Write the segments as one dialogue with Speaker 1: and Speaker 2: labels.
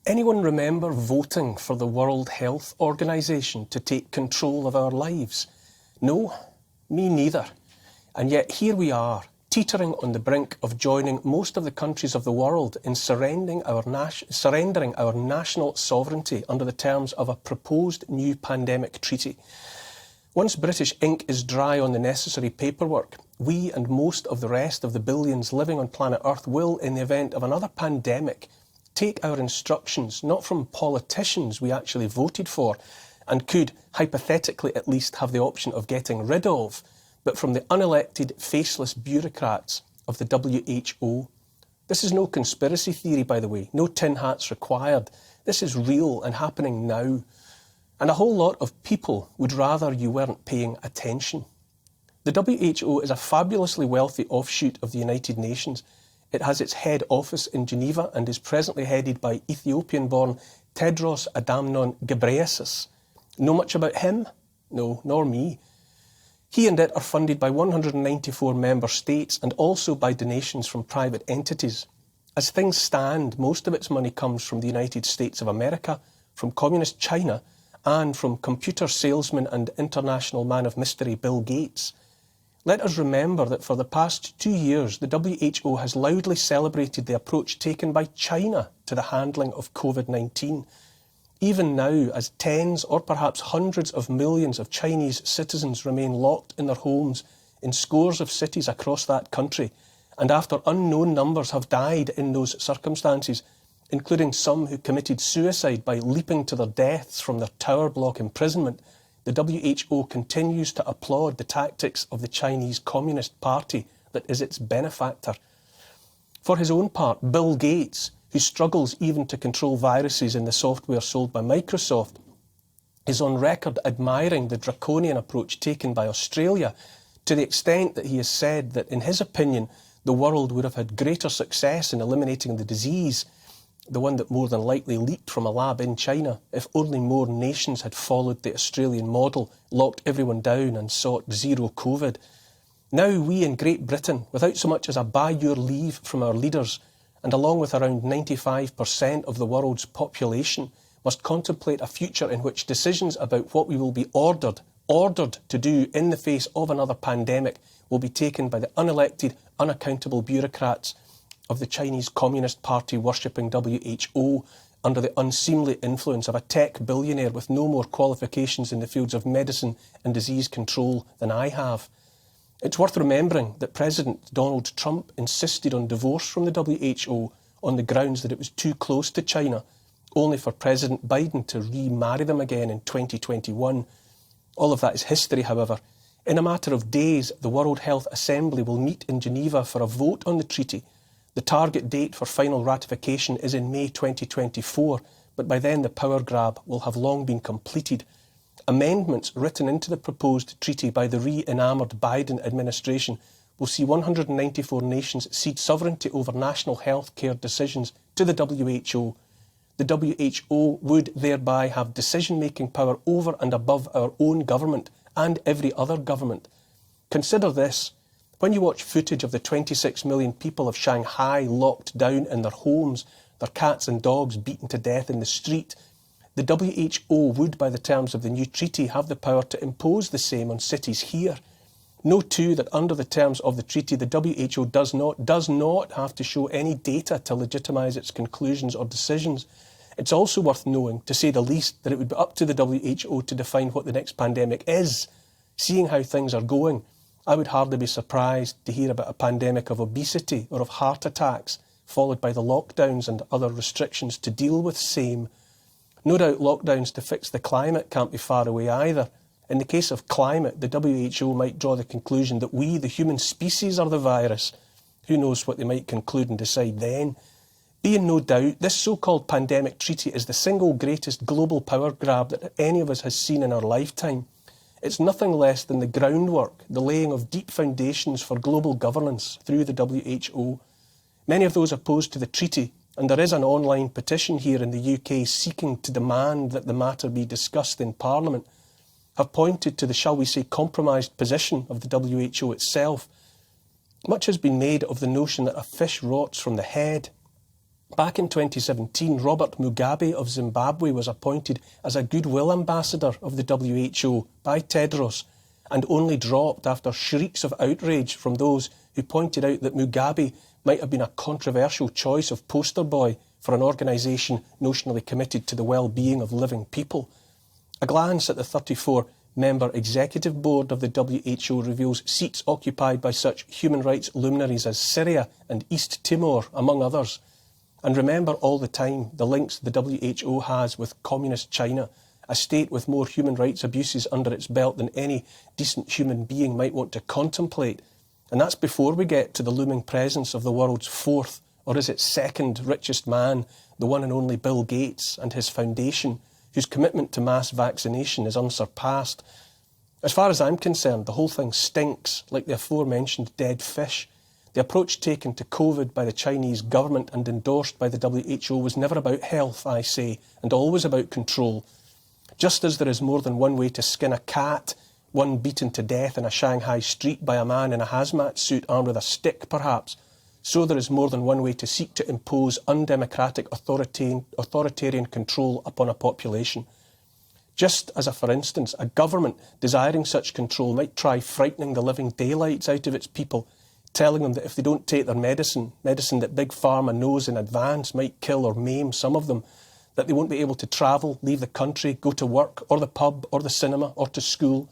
Speaker 1: Anyone remember voting for the World Health Organization to take control of our lives? No, me neither. And yet here we are, teetering on the brink of joining most of the countries of the world in surrendering our national sovereignty under the terms of a proposed new pandemic treaty. Once British ink is dry on the necessary paperwork, we and most of the rest of the billions living on planet Earth will, in the event of another pandemic, take our instructions not from politicians we actually voted for and could, hypothetically at least, have the option of getting rid of, but from the unelected, faceless bureaucrats of the WHO. This is no conspiracy theory, by the way, no tin hats required. This is real and happening now. And a whole lot of people would rather you weren't paying attention. The WHO is a fabulously wealthy offshoot of the United Nations. It has its head office in Geneva and is presently headed by Ethiopian-born Tedros Adhanom Ghebreyesus. Know much about him? No, nor me. He and it are funded by 194 member states and also by donations from private entities. As things stand, most of its money comes from the United States of America, from communist China, and from computer salesman and international man of mystery Bill Gates. Let us remember that for the past 2 years, the WHO has loudly celebrated the approach taken by China to the handling of COVID-19. Even now, as tens or perhaps hundreds of millions of Chinese citizens remain locked in their homes in scores of cities across that country, and after unknown numbers have died in those circumstances, including some who committed suicide by leaping to their deaths from their tower block imprisonment, the WHO continues to applaud the tactics of the Chinese Communist Party that is its benefactor. For his own part, Bill Gates, who struggles even to control viruses in the software sold by Microsoft, is on record admiring the draconian approach taken by Australia, to the extent that he has said that, in his opinion, the world would have had greater success in eliminating the disease, the one that more than likely leaked from a lab in China, if only more nations had followed the Australian model, locked everyone down and sought zero COVID. Now we in Great Britain, without so much as a by your leave from our leaders, and along with around 95% of the world's population, must contemplate a future in which decisions about what we will be ordered to do in the face of another pandemic will be taken by the unelected, unaccountable bureaucrats of the Chinese Communist Party worshipping WHO under the unseemly influence of a tech billionaire with no more qualifications in the fields of medicine and disease control than I have. It's worth remembering that President Donald Trump insisted on divorce from the WHO on the grounds that it was too close to China, only for President Biden to remarry them again in 2021. All of that is history, however. In a matter of days, the World Health Assembly will meet in Geneva for a vote on the treaty. The target date for final ratification is in May 2024, but by then the power grab will have long been completed. Amendments written into the proposed treaty by the re-enamoured Biden administration will see 194 nations cede sovereignty over national health care decisions to the WHO. The WHO would thereby have decision-making power over and above our own government and every other government. Consider this. When you watch footage of the 26 million people of Shanghai locked down in their homes, their cats and dogs beaten to death in the street, the WHO would, by the terms of the new treaty, have the power to impose the same on cities here. Note too that under the terms of the treaty, the WHO does not have to show any data to legitimise its conclusions or decisions. It's also worth knowing, to say the least, that it would be up to the WHO to define what the next pandemic is. Seeing how things are going, I would hardly be surprised to hear about a pandemic of obesity or of heart attacks, followed by the lockdowns and other restrictions to deal with same. No doubt lockdowns to fix the climate can't be far away either. In the case of climate, the WHO might draw the conclusion that we, the human species, are the virus. Who knows what they might conclude and decide then? Be in no doubt, this so-called pandemic treaty is the single greatest global power grab that any of us has seen in our lifetime. It's nothing less than the groundwork, the laying of deep foundations for global governance through the WHO. Many of those opposed to the treaty, and there is an online petition here in the UK seeking to demand that the matter be discussed in Parliament, have pointed to the, shall we say, compromised position of the WHO itself. Much has been made of the notion that a fish rots from the head. Back in 2017, Robert Mugabe of Zimbabwe was appointed as a goodwill ambassador of the WHO by Tedros, and only dropped after shrieks of outrage from those who pointed out that Mugabe might have been a controversial choice of poster boy for an organisation notionally committed to the well-being of living people. A glance at the 34-member executive board of the WHO reveals seats occupied by such human rights luminaries as Syria and East Timor, among others. And remember all the time the links the WHO has with communist China, a state with more human rights abuses under its belt than any decent human being might want to contemplate. And that's before we get to the looming presence of the world's fourth, or is it second, richest man, the one and only Bill Gates and his foundation, whose commitment to mass vaccination is unsurpassed. As far as I'm concerned, the whole thing stinks like the aforementioned dead fish. The approach taken to COVID by the Chinese government and endorsed by the WHO was never about health, I say, and always about control. Just as there is more than one way to skin a cat, one beaten to death in a Shanghai street by a man in a hazmat suit armed with a stick, perhaps, so there is more than one way to seek to impose undemocratic authoritarian control upon a population. Just as for instance, a government desiring such control might try frightening the living daylights out of its people, telling them that if they don't take their medicine that Big Pharma knows in advance might kill or maim some of them, that they won't be able to travel, leave the country, go to work, or the pub, or the cinema, or to school.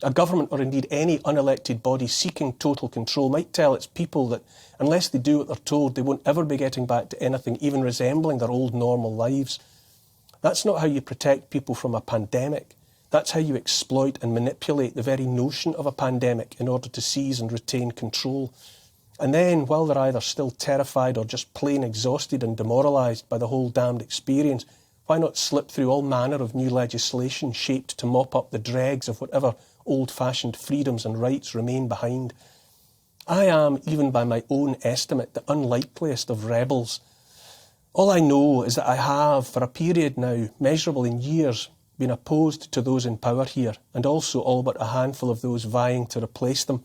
Speaker 1: A government, or indeed any unelected body seeking total control, might tell its people that unless they do what they're told, they won't ever be getting back to anything even resembling their old normal lives. That's not how you protect people from a pandemic. That's how you exploit and manipulate the very notion of a pandemic in order to seize and retain control. And then, while they're either still terrified or just plain exhausted and demoralised by the whole damned experience, why not slip through all manner of new legislation shaped to mop up the dregs of whatever old-fashioned freedoms and rights remain behind? I am, even by my own estimate, the unlikeliest of rebels. All I know is that I have, for a period now, measurable in years, been opposed to those in power here, and also all but a handful of those vying to replace them.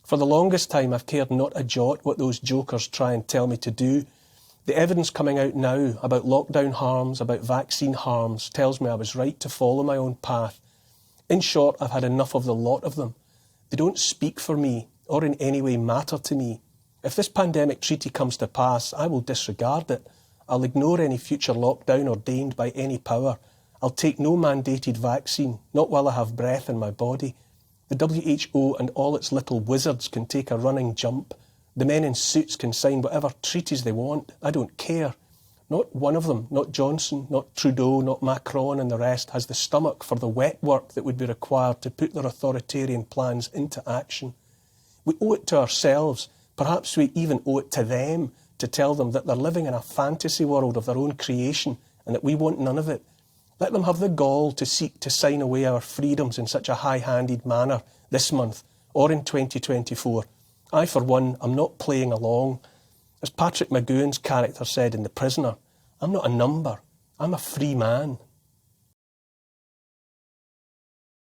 Speaker 1: For the longest time, I've cared not a jot what those jokers try and tell me to do. The evidence coming out now about lockdown harms, about vaccine harms, tells me I was right to follow my own path. In short, I've had enough of the lot of them. They don't speak for me, or in any way matter to me. If this pandemic treaty comes to pass, I will disregard it. I'll ignore any future lockdown ordained by any power. I'll take no mandated vaccine, not while I have breath in my body. The WHO and all its little wizards can take a running jump. The men in suits can sign whatever treaties they want. I don't care. Not one of them, not Johnson, not Trudeau, not Macron and the rest, has the stomach for the wet work that would be required to put their authoritarian plans into action. We owe it to ourselves, perhaps we even owe it to them, to tell them that they're living in a fantasy world of their own creation and that we want none of it. Let them have the gall to seek to sign away our freedoms in such a high-handed manner this month or in 2024. I, for one, am not playing along. As Patrick McGowan's character said in The Prisoner, I'm not a number, I'm a free man.